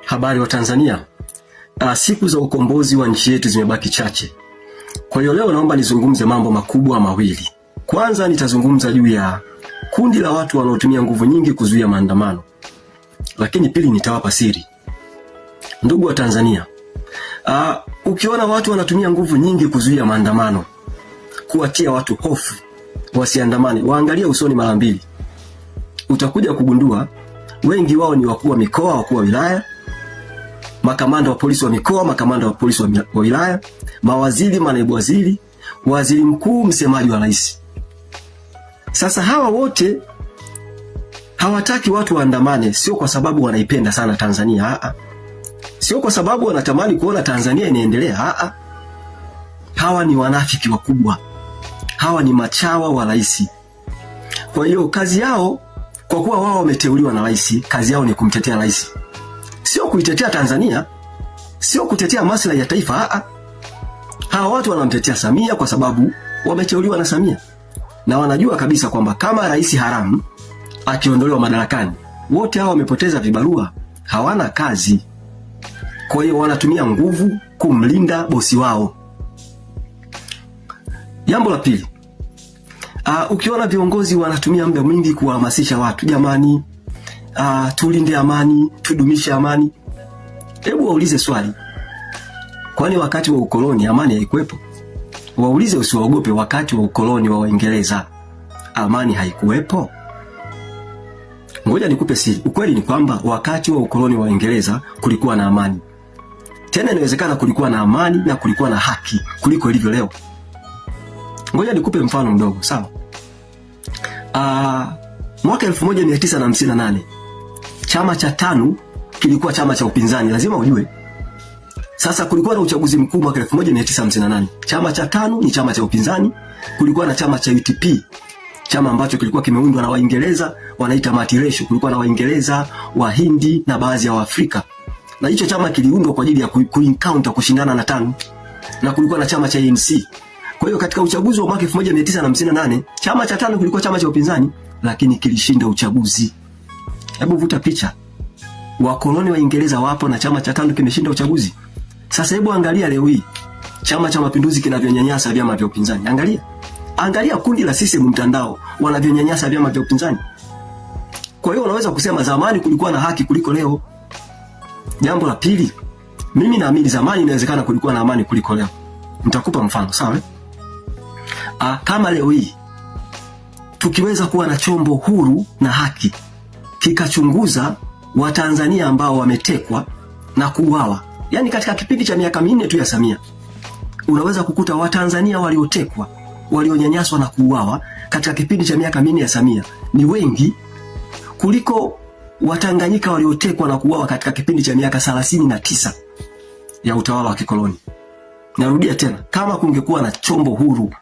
Habari wa Tanzania. Siku za ukombozi wa nchi yetu zimebaki chache. Kwa hiyo leo naomba nizungumze mambo makubwa mawili. Kwanza nitazungumza juu ya kundi la watu wanaotumia nguvu nyingi kuzuia maandamano. Lakini pili nitawapa siri. Ndugu wa Tanzania, ukiona watu wanatumia nguvu nyingi kuzuia maandamano, kuwatia watu hofu wasiandamane, waangalie usoni mara mbili. Utakuja kugundua wengi wao ni wakuu wa mikoa, wakuu wa wilaya, makamanda wa polisi wa mikoa, makamanda wa polisi wa wilaya, mawaziri, manaibu waziri, waziri mkuu, msemaji wa rais. Sasa hawa wote hawataki watu waandamane, sio kwa sababu wanaipenda sana Tanzania, sio kwa sababu wanatamani kuona Tanzania inaendelea, hawa ni wanafiki wakubwa. Hawa ni machawa wa rais. Kwa hiyo kazi yao, kwa kuwa wao wameteuliwa na rais, kazi yao ni kumtetea rais. Sio kuitetea Tanzania, sio kutetea maslahi ya taifa, Hawa watu wanamtetea Samia kwa sababu wameteuliwa na Samia. Na wanajua kabisa kwamba kama rais haramu akiondolewa madarakani, wote hao wamepoteza vibarua, hawana kazi. Kwa hiyo wanatumia nguvu kumlinda bosi wao. Jambo la pili, ukiona viongozi wanatumia muda mwingi kuhamasisha watu, jamani, tulinde amani, tudumishe amani. Hebu waulize swali. Kwani wakati wa ukoloni amani haikuwepo? Waulize, usiwaogope, wakati wa ukoloni wa Waingereza amani haikuwepo? Ngoja nikupe siri. Ukweli ni kwamba wakati wa ukoloni wa Waingereza kulikuwa na amani. Tena inawezekana kulikuwa na amani na kulikuwa na haki kuliko ilivyo leo. Ngoja nikupe mfano mdogo, sawa? Mwaka 1958 chama cha TANU kilikuwa chama cha upinzani, lazima ujue. Sasa kulikuwa na uchaguzi mkuu mwaka 1958. Chama cha TANU ni chama cha upinzani, kulikuwa na chama cha UTP, chama ambacho kilikuwa kimeundwa na Waingereza, wanaita multiracial. Kulikuwa na Waingereza, Wahindi na baadhi ya Waafrika. Na hicho chama kiliundwa kwa ajili ya kuencounter, kushindana na TANU. Na kulikuwa na chama cha ANC. Kwa hiyo katika uchaguzi wa mwaka 1958, chama cha TANU kilikuwa chama cha upinzani, lakini kilishinda uchaguzi. Hebu vuta picha. Wakoloni wa Uingereza wapo na chama cha TANU kimeshinda uchaguzi. Sasa hebu angalia leo hii Chama cha Mapinduzi kinavyonyanyasa vyama vya upinzani. Angalia kundi la CCM mtandao wanavyonyanyasa vyama vya upinzani. Kwa hiyo unaweza kusema zamani kulikuwa na haki kuliko leo. Jambo la pili, mimi naamini zamani inawezekana kulikuwa na amani kuliko leo. Nitakupa mfano, sawa? Kama leo hii tukiweza kuwa na chombo huru na haki kikachunguza Watanzania ambao wametekwa na kuuawa, yani katika kipindi cha miaka 4 tu ya Samia, unaweza kukuta Watanzania waliotekwa, walionyanyaswa na kuuawa katika kipindi cha miaka 4 ya Samia ni wengi kuliko Watanganyika waliotekwa na kuuawa katika kipindi cha miaka 39 ya utawala wa kikoloni. Narudia tena, kama kungekuwa na chombo huru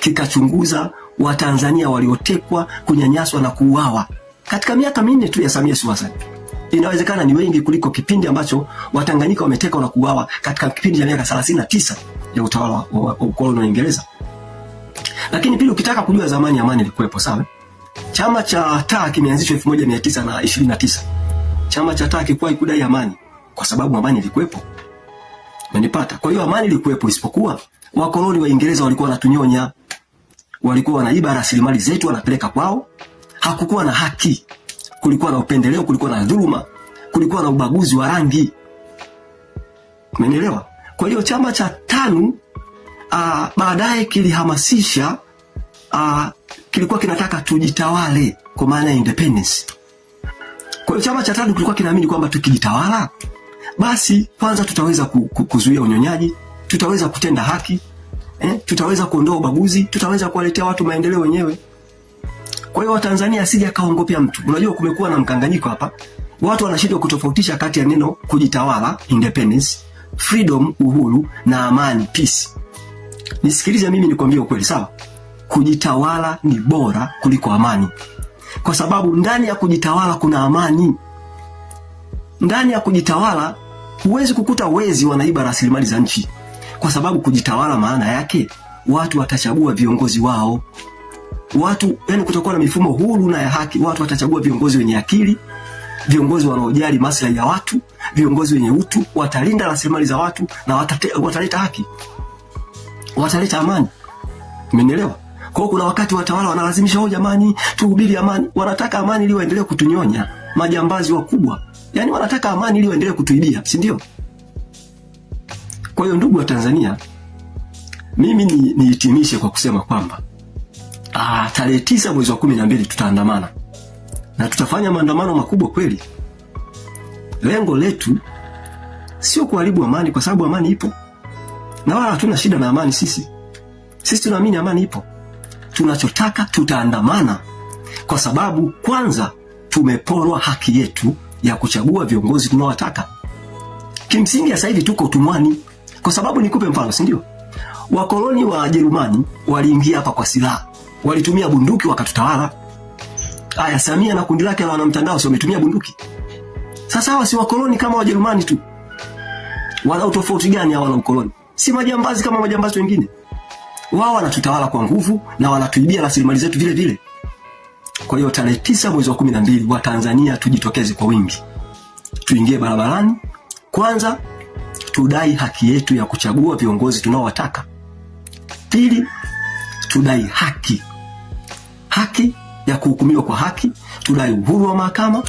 kikachunguza Watanzania waliotekwa, kunyanyaswa na kuuawa katika miaka 4 tu ya Samia Suluhu Hassan, inawezekana ni wengi kuliko kipindi ambacho Watanganyika wametekwa na kuuawa katika kipindi cha miaka 39 ya utawala wa ukoloni wa Uingereza. Lakini pili, ukitaka kujua zamani amani ilikuwepo, sawa? Chama cha TAA kimeanzishwa 1929. Chama cha TAA kilikuwa kudai amani kwa sababu amani ilikuwepo. Umenipata? Kwa hiyo amani ilikuwepo, isipokuwa wakoloni wa Uingereza walikuwa wanatunyonya. Walikuwa wanaiba rasilimali zetu wanapeleka kwao. Hakukuwa na haki. Kulikuwa na upendeleo, kulikuwa na dhuluma, kulikuwa na ubaguzi wa rangi. Umeelewa? Kwa hiyo chama cha TANU baadaye kilihamasisha, kilikuwa kinataka tujitawale kwa maana ya independence. Kwa hiyo chama cha TANU kilikuwa kinaamini kwamba tukijitawala basi kwanza tutaweza kuzuia unyonyaji, tutaweza kutenda haki, tutaweza kuondoa ubaguzi, tutaweza kuwaletea watu maendeleo wenyewe. Kwa hiyo Watanzania asije kaongopea mtu. Unajua kumekuwa na mkanganyiko hapa. Watu wanashindwa kutofautisha kati ya neno kujitawala, independence, freedom, uhuru, na amani, peace. Nisikilize mimi nikwambie ukweli, sawa? Kujitawala ni bora kuliko amani. Kwa sababu ndani ya kujitawala kuna amani. Ndani ya kujitawala huwezi kukuta wezi wanaiba rasilimali za nchi. Kwa sababu kujitawala maana yake watu watachagua viongozi wao. Watu, yani kutakuwa na mifumo huru na ya haki. Watu watachagua viongozi wenye akili, viongozi wanaojali maslahi ya watu, viongozi wenye utu, watalinda rasilimali za watu na wataleta haki, wataleta amani. Umenielewa? Kwa hiyo kuna wakati watawala wanalazimisha, oh jamani, tuhubiri amani. Wanataka amani ili waendelee kutunyonya, majambazi wakubwa. Yaani wanataka amani ili waendelee kutuibia, si ndio? Kwa hiyo ndugu wa Tanzania, mimi nihitimishe kwa kusema kwamba tarehe 9 mwezi wa 12 tutaandamana. Na tutafanya maandamano makubwa kweli. Lengo letu sio kuharibu amani, kwa sababu amani ipo. Na wala hatuna shida na amani sisi. Sisi tunaamini amani ipo. Tunachotaka, tutaandamana kwa sababu kwanza tumeporwa haki yetu ya kuchagua viongozi tunaowataka. Kimsingi sasa hivi tuko utumwani. Kwa sababu nikupe mfano, si ndio? Wakoloni wa Jerumani waliingia hapa kwa silaha. Walitumia bunduki wakatutawala. Aya, Samia na kundi lake la wanamtandao sio wametumia bunduki. Sasa hawa si wakoloni kama Wajerumani tu. Wana utofauti gani hawa na ukoloni? Si majambazi kama majambazi wengine. Wao wanatutawala kwa nguvu na wanatuibia rasilimali zetu vile vile. Kwa hiyo tarehe 9 mwezi wa 12 wa Tanzania tujitokeze kwa wingi. Tuingie barabarani. Kwanza tudai haki yetu ya kuchagua viongozi tunaowataka. Pili, tudai haki. Haki ya kuhukumiwa kwa haki, tudai uhuru wa mahakama.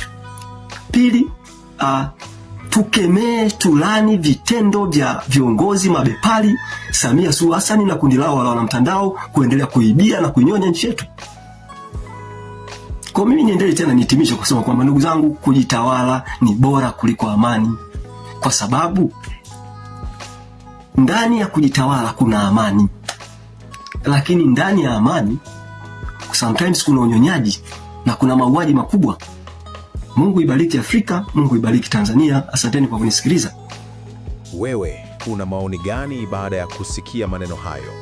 Pili, tukemee, tulani vitendo vya viongozi mabepari Samia Suluhu Hassan na kundi lao la wanamtandao kuendelea kuibia na kuinyonya nchi yetu. Kwa mimi niendelee tena nihitimishe kusema kwamba ndugu zangu, kujitawala ni bora kuliko amani, kwa sababu ndani ya kujitawala kuna amani, lakini ndani ya amani sometimes kuna unyonyaji na kuna mauaji makubwa. Mungu ibariki Afrika, Mungu ibariki Tanzania. Asanteni kwa kunisikiliza. Wewe una maoni gani baada ya kusikia maneno hayo?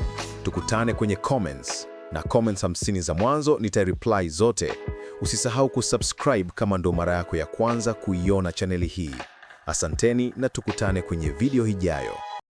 Tukutane kwenye comments, na comments 50 za mwanzo nitareply zote. Usisahau kusubscribe kama ndo mara yako ya kwanza kuiona chaneli hii. Asanteni na tukutane kwenye video ijayo.